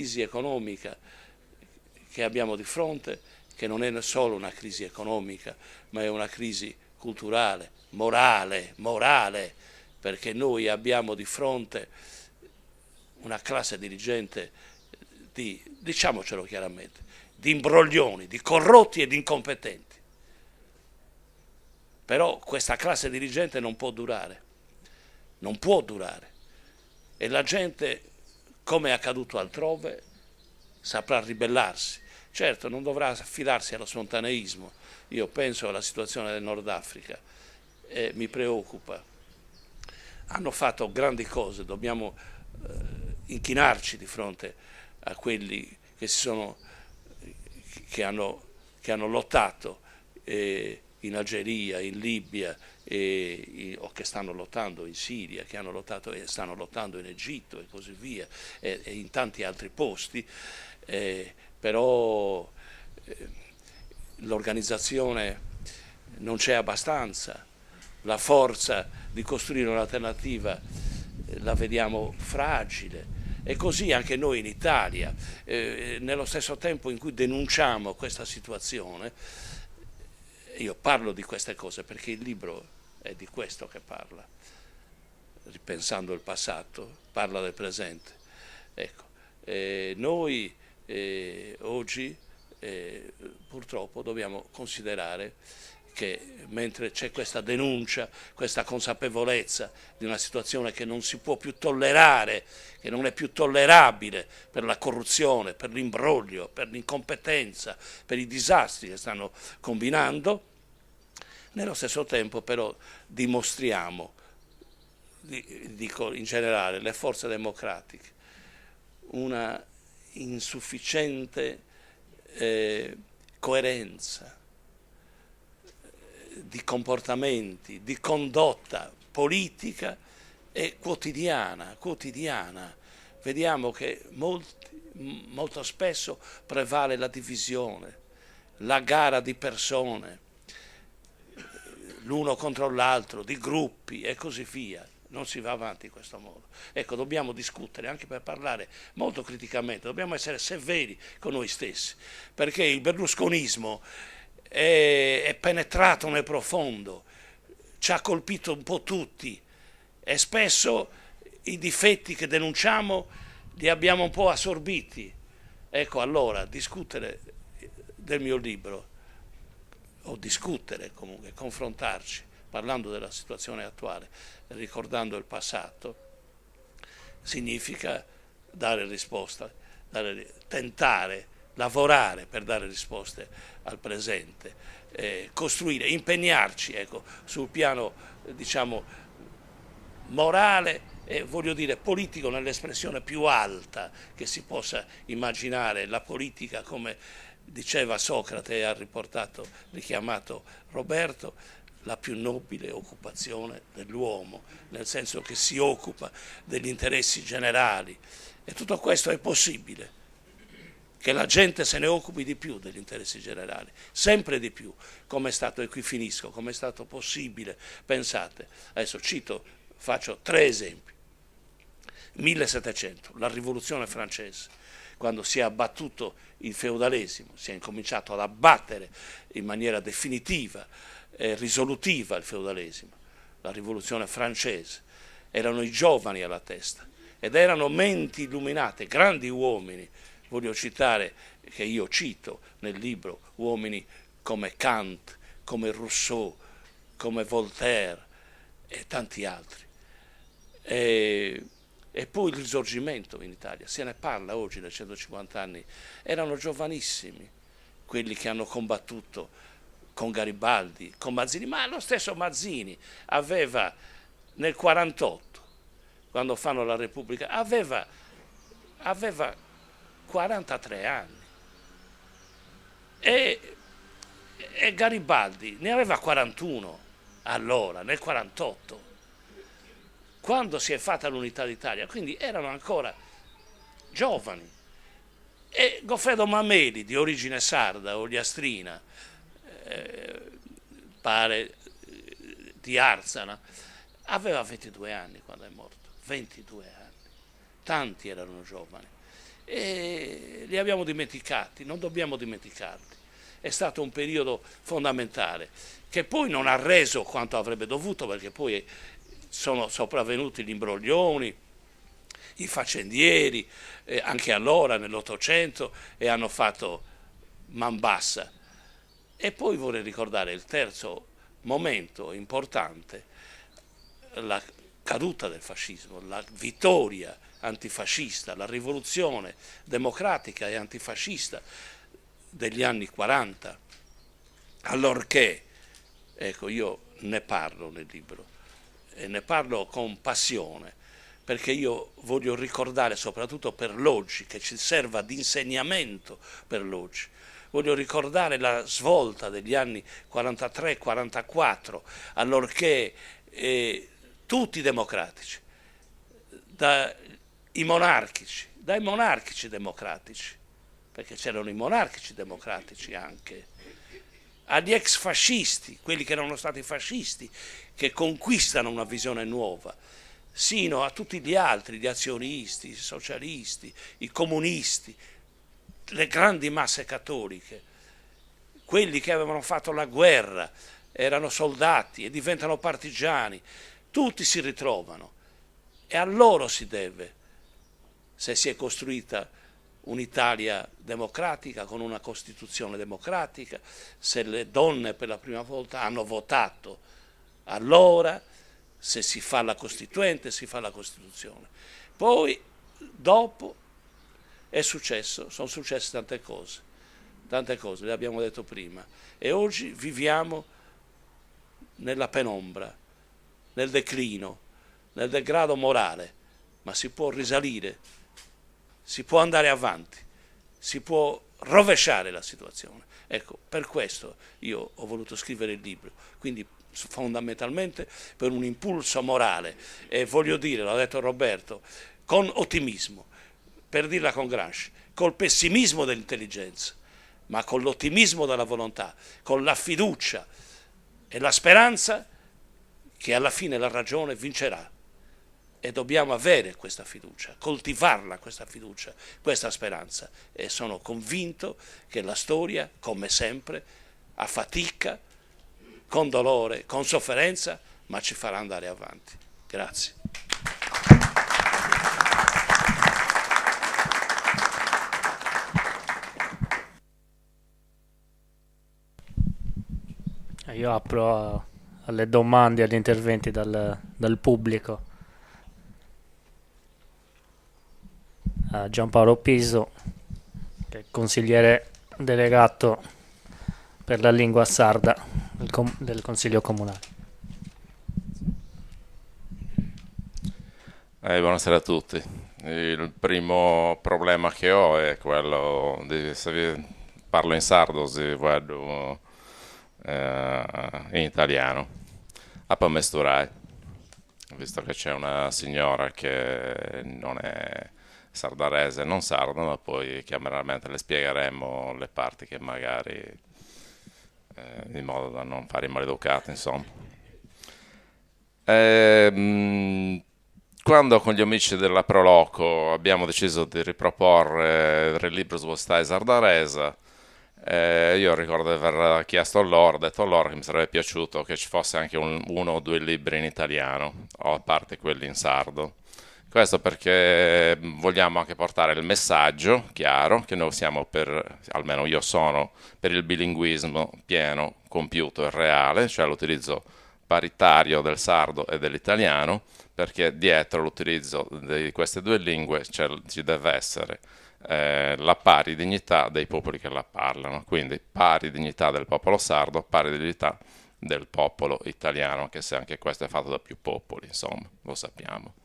crisi economica che abbiamo di fronte, che non è solo una crisi economica, ma è una crisi culturale, morale, perché noi abbiamo di fronte una classe dirigente diciamocelo chiaramente, di imbroglioni, di corrotti e di incompetenti. Però questa classe dirigente non può durare, e la gente, come è accaduto altrove, saprà ribellarsi. Certo, non dovrà affidarsi allo spontaneismo. Io penso alla situazione del Nord Africa e mi preoccupa. Hanno fatto grandi cose, dobbiamo inchinarci di fronte a quelli che hanno lottato in Algeria, in Libia, o che stanno lottando in Siria, che hanno lottato e stanno lottando in Egitto e così via, e in tanti altri posti, però l'organizzazione non c'è abbastanza, la forza di costruire un'alternativa la vediamo fragile. E così anche noi in Italia, nello stesso tempo in cui denunciamo questa situazione, io parlo di queste cose perché il libro è di questo che parla, ripensando il passato, parla del presente. Ecco, noi oggi purtroppo dobbiamo considerare che mentre c'è questa denuncia, questa consapevolezza di una situazione che non si può più tollerare, che non è più tollerabile per la corruzione, per l'imbroglio, per l'incompetenza, per i disastri che stanno combinando, nello stesso tempo però dimostriamo, dico in generale, le forze democratiche, una insufficiente coerenza di comportamenti, di condotta politica e quotidiana. Vediamo che molto spesso prevale la divisione, la gara di persone, l'uno contro l'altro, di gruppi e così via. Non si va avanti in questo modo. Ecco, dobbiamo discutere, anche per parlare molto criticamente, dobbiamo essere severi con noi stessi, perché il berlusconismo è penetrato nel profondo, ci ha colpito un po' tutti e spesso i difetti che denunciamo li abbiamo un po' assorbiti. Ecco, allora discutere del mio libro, o discutere comunque, confrontarci, parlando della situazione attuale, ricordando il passato, significa dare risposta, tentare, lavorare per dare risposte al presente, costruire, impegnarci, ecco, sul piano diciamo morale e voglio dire politico nell'espressione più alta che si possa immaginare. La politica, come diceva Socrate e ha richiamato Roberto, la più nobile occupazione dell'uomo, nel senso che si occupa degli interessi generali, e tutto questo è possibile, che la gente se ne occupi di più degli interessi generali, sempre di più, come è stato, e qui finisco, come è stato possibile. Pensate, adesso faccio 3 esempi. 1700, la rivoluzione francese, quando si è abbattuto il feudalesimo, si è incominciato ad abbattere in maniera definitiva e risolutiva il feudalesimo, la rivoluzione francese, erano i giovani alla testa ed erano menti illuminate, grandi uomini. Voglio citare, che io cito nel libro, uomini come Kant, come Rousseau, come Voltaire e tanti altri. E poi il risorgimento in Italia, se ne parla oggi da 150 anni, erano giovanissimi quelli che hanno combattuto con Garibaldi, con Mazzini, ma lo stesso Mazzini aveva nel 48, quando fanno la Repubblica, aveva 43 anni e Garibaldi ne aveva 41 allora, nel 48, quando si è fatta l'unità d'Italia, quindi erano ancora giovani. E Goffredo Mameli, di origine sarda, ogliastrina, pare di Arzana, aveva 22 anni quando è morto, 22 anni, tanti erano giovani. e li abbiamo dimenticati, non dobbiamo dimenticarli. È stato un periodo fondamentale, che poi non ha reso quanto avrebbe dovuto, perché poi sono sopravvenuti gli imbroglioni, i faccendieri, anche allora nell'Ottocento, e hanno fatto man bassa. E poi vorrei ricordare il terzo momento importante, la caduta del fascismo, la vittoria antifascista, la rivoluzione democratica e antifascista degli anni 40, allorché, ecco, io ne parlo nel libro e ne parlo con passione, perché io voglio ricordare, soprattutto per l'oggi, che ci serva di insegnamento per l'oggi. Voglio ricordare la svolta degli anni 43-44, allorché tutti i democratici, dai monarchici democratici, perché c'erano i monarchici democratici anche, agli ex fascisti, quelli che erano stati fascisti, che conquistano una visione nuova, sino a tutti gli altri, gli azionisti, i socialisti, i comunisti, le grandi masse cattoliche, quelli che avevano fatto la guerra, erano soldati e diventano partigiani, tutti si ritrovano e a loro si deve, se si è costruita un'Italia democratica con una Costituzione democratica, se le donne per la prima volta hanno votato, allora se si fa la Costituente si fa la Costituzione. Poi dopo sono successe tante cose, le abbiamo detto prima, e oggi viviamo nella penombra, nel declino, nel degrado morale, ma si può risalire, si può andare avanti, si può rovesciare la situazione. Ecco, per questo io ho voluto scrivere il libro, quindi fondamentalmente per un impulso morale, e voglio dire, l'ha detto Roberto, con ottimismo, per dirla con Gramsci, col pessimismo dell'intelligenza, ma con l'ottimismo della volontà, con la fiducia e la speranza che alla fine la ragione vincerà. E dobbiamo avere questa fiducia, coltivarla questa fiducia, questa speranza. E sono convinto che la storia, come sempre, a fatica, con dolore, con sofferenza, ma ci farà andare avanti. Grazie. Io apro alle domande e agli interventi dal pubblico. A Giampaolo Piso, che è consigliere delegato per la lingua sarda del Consiglio Comunale. Buonasera a tutti. Il primo problema che ho è quello di se parlo in sardo, se vado in italiano. A poi mesturai, visto che c'è una signora che non è sardarese, non sarda, ma poi chiaramente le spiegheremo le parti che magari in modo da non fare i maleducati, insomma. Quando con gli amici della Proloco abbiamo deciso di riproporre il libro Svostai Sardarese, io ricordo di aver chiesto a loro, detto a loro che mi sarebbe piaciuto che ci fosse anche uno o due libri in italiano, o a parte quelli in sardo. Questo perché vogliamo anche portare il messaggio chiaro che noi siamo almeno io sono, per il bilinguismo pieno, compiuto e reale, cioè l'utilizzo paritario del sardo e dell'italiano, perché dietro l'utilizzo di queste due lingue ci deve essere la pari dignità dei popoli che la parlano, quindi pari dignità del popolo sardo, pari dignità del popolo italiano, anche se anche questo è fatto da più popoli, insomma, lo sappiamo.